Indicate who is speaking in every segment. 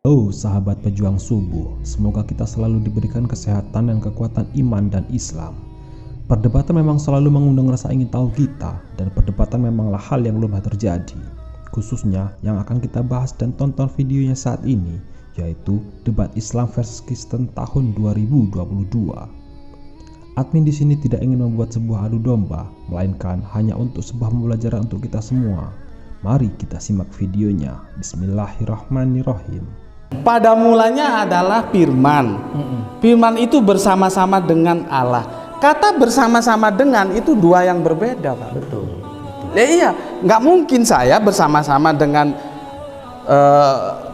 Speaker 1: Oh sahabat pejuang subuh, semoga kita selalu diberikan kesehatan dan kekuatan iman dan Islam. Perdebatan memang selalu mengundang rasa ingin tahu kita, dan perdebatan memanglah hal yang lumrah terjadi. Khususnya yang akan kita bahas dan tonton videonya saat ini, yaitu debat Islam versus Kristen tahun 2022. Admin di sini tidak ingin membuat sebuah adu domba, melainkan hanya untuk sebuah pembelajaran untuk kita semua. Mari kita simak videonya. Bismillahirrahmanirrahim.
Speaker 2: Pada mulanya adalah firman. Firman itu bersama-sama dengan Allah. Kata bersama-sama dengan itu dua yang berbeda, Pak.
Speaker 3: Betul.
Speaker 2: Ya, iya, nggak mungkin saya bersama-sama dengan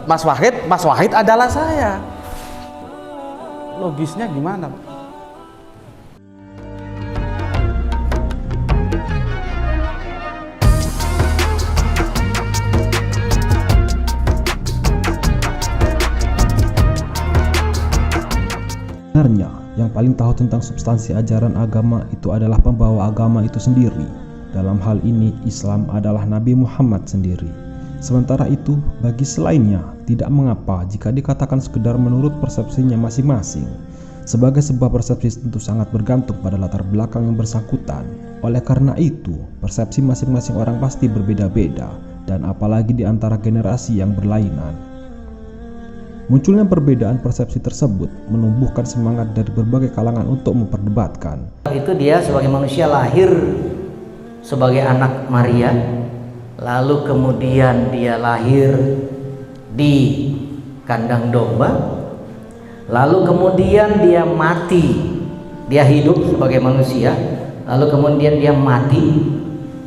Speaker 2: Mas Wahid. Mas Wahid adalah saya. Logisnya gimana, Pak?
Speaker 1: Sebenarnya, yang paling tahu tentang substansi ajaran agama itu adalah pembawa agama itu sendiri. Dalam hal ini, Islam adalah Nabi Muhammad sendiri. Sementara itu, bagi selainnya, tidak mengapa jika dikatakan sekedar menurut persepsinya masing-masing. Sebagai sebuah persepsi tentu sangat bergantung pada latar belakang yang bersangkutan. Oleh karena itu, persepsi masing-masing orang pasti berbeda-beda, dan apalagi di antara generasi yang berlainan. Munculnya perbedaan persepsi tersebut menumbuhkan semangat dari berbagai kalangan untuk memperdebatkan.
Speaker 3: Itu dia sebagai manusia lahir sebagai anak Maria, lalu kemudian dia lahir di kandang domba, lalu kemudian dia mati, dia hidup sebagai manusia, lalu kemudian dia mati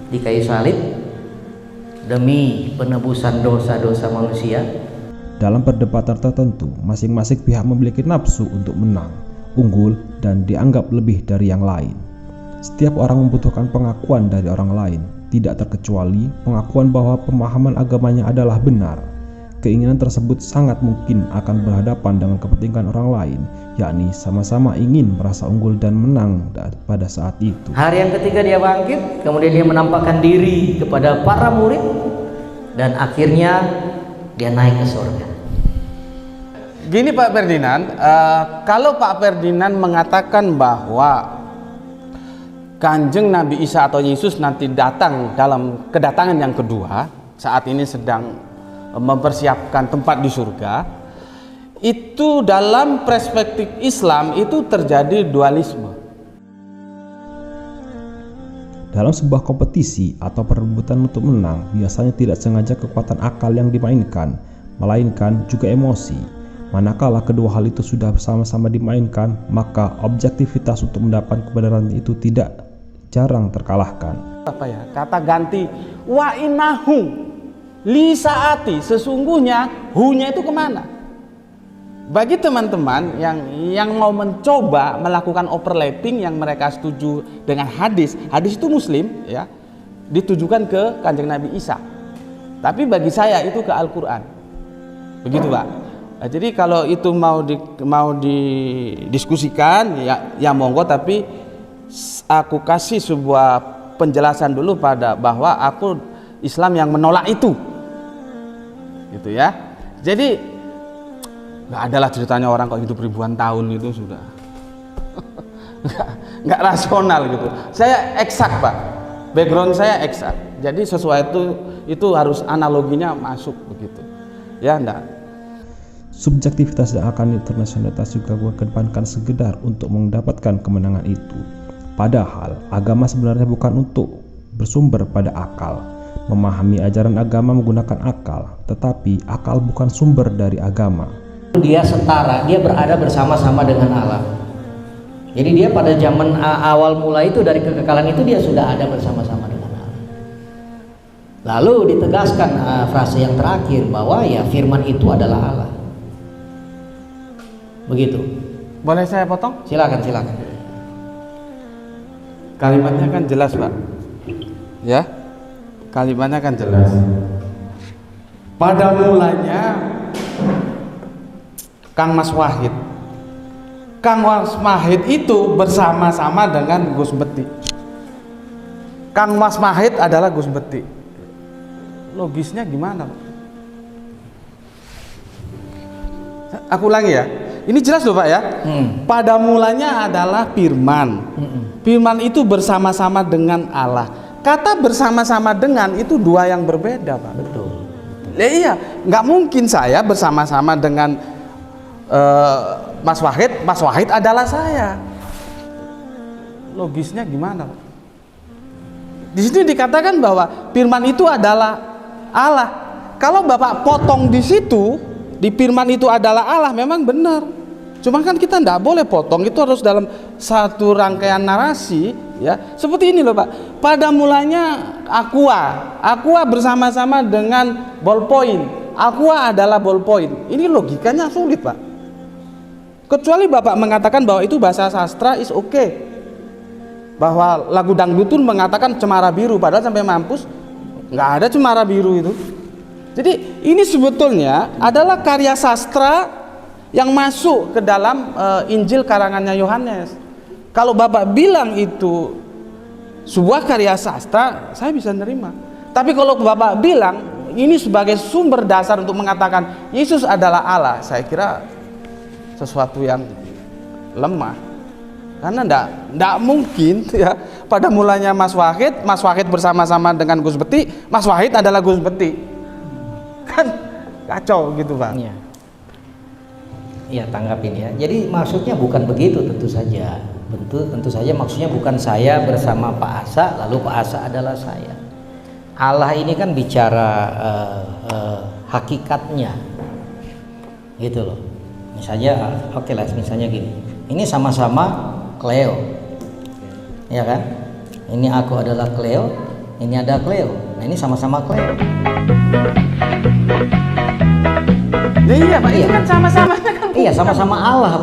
Speaker 3: di kayu salib demi penebusan dosa-dosa manusia.
Speaker 1: Dalam perdebatan tertentu, masing-masing pihak memiliki nafsu untuk menang, unggul, dan dianggap lebih dari yang lain. Setiap orang membutuhkan pengakuan dari orang lain, tidak terkecuali pengakuan bahwa pemahaman agamanya adalah benar. Keinginan tersebut sangat mungkin akan berhadapan dengan kepentingan orang lain, yakni sama-sama ingin merasa unggul dan menang pada saat itu.
Speaker 3: Hari yang ketiga dia bangkit, kemudian dia menampakkan diri kepada para murid, dan akhirnya dia naik ke surga.
Speaker 2: Gini Pak Ferdinand, kalau Pak Ferdinand mengatakan bahwa Kanjeng Nabi Isa atau Yesus nanti datang dalam kedatangan yang kedua, saat ini sedang mempersiapkan tempat di surga, itu dalam perspektif Islam itu terjadi dualisme.
Speaker 1: Dalam sebuah kompetisi atau perebutan untuk menang, biasanya tidak sengaja kekuatan akal yang dimainkan, melainkan juga emosi. Manakala kedua hal itu sudah bersama-sama dimainkan, maka objektivitas untuk mendapat kebenaran itu tidak jarang terkalahkan.
Speaker 2: Apa ya? Kata ganti wa innahu li saati, sesungguhnya hu-nya itu kemana? Bagi teman-teman yang mau mencoba melakukan overlapping yang mereka setuju dengan hadis itu Muslim ya, ditujukan ke Kanjeng Nabi Isa. Tapi bagi saya itu ke Al-Qur'an. Begitu, Pak. Nah, jadi kalau itu mau didiskusikan ya monggo, tapi aku kasih sebuah penjelasan dulu bahwa aku Islam yang menolak itu. Gitu ya. Jadi nggak adalah ceritanya orang kok hidup ribuan tahun itu sudah nggak rasional gitu. Saya eksak, Pak, background saya eksak, jadi sesuai itu harus analoginya masuk begitu ya. Enggak,
Speaker 1: Subjektivitas dan akan internasionalitas juga kedepankan sekedar untuk mendapatkan kemenangan itu. Padahal agama sebenarnya bukan untuk bersumber pada akal. Memahami ajaran agama menggunakan akal, tetapi akal bukan sumber dari agama.
Speaker 3: Dia setara, dia berada bersama-sama dengan Allah. Jadi dia pada zaman awal mula itu, dari kekekalan itu dia sudah ada bersama-sama dengan Allah. Lalu ditegaskan frase yang terakhir bahwa ya firman itu adalah Allah. Begitu.
Speaker 2: boleh saya potong?
Speaker 3: Silakan.
Speaker 2: Kalimatnya kan jelas, Pak. Ya, kalimatnya kan jelas. Pada mulanya Kang Mas Wahid itu bersama-sama dengan Gus Beti. Kang Mas Wahid adalah Gus Beti. Logisnya gimana, Pak? Aku ulangi ya. Ini jelas loh Pak ya. Pada mulanya adalah firman. Firman itu bersama-sama dengan Allah. Kata bersama-sama dengan itu dua yang berbeda Pak.
Speaker 3: Betul.
Speaker 2: Iya, nggak mungkin saya bersama-sama dengan Mas Wahid. Mas Wahid adalah saya. Logisnya gimana Pak? Di situ dikatakan bahwa firman itu adalah Allah. Kalau Bapak potong di situ, di firman itu adalah Allah, memang benar. Cuma kan kita tidak boleh potong, itu harus dalam satu rangkaian narasi, ya. Seperti ini loh Pak. Pada mulanya Aqua bersama-sama dengan ballpoint. Aqua adalah ballpoint. Ini logikanya sulit Pak. Kecuali Bapak mengatakan bahwa itu bahasa sastra is okay. Bahwa lagu dangdutun mengatakan cemara biru, padahal sampai mampus nggak ada cemara biru itu. Jadi ini sebetulnya adalah karya sastra yang masuk ke dalam Injil karangannya Yohanes. Kalau Bapak bilang itu sebuah karya sastra, saya bisa nerima. Tapi kalau Bapak bilang ini sebagai sumber dasar untuk mengatakan Yesus adalah Allah, saya kira sesuatu yang lemah. Karena ndak mungkin ya, pada mulanya Mas Wahid bersama-sama dengan Gus Beti, Mas Wahid adalah Gus Beti. Kan kacau gitu Pak.
Speaker 3: Iya. Iya, tanggapin ya. Jadi maksudnya bukan begitu, tentu saja. Tentu saja maksudnya bukan saya bersama Pak Asa lalu Pak Asa adalah saya. Allah ini kan bicara hakikatnya. Gitu loh. Misalnya oke lah, misalnya gini. Ini sama-sama Cleo, ya kan? Ini aku adalah Cleo, ini ada Cleo. Nah ini sama-sama Cleo.
Speaker 2: Iya Pak, iya kan sama-sama kan?
Speaker 3: Iya, sama-sama Allah,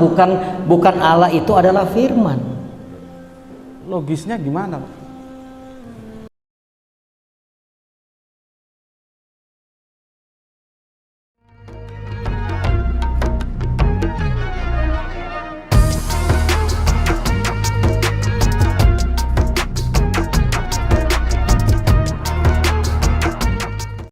Speaker 3: bukan Allah itu adalah firman.
Speaker 2: Logisnya gimana Pak?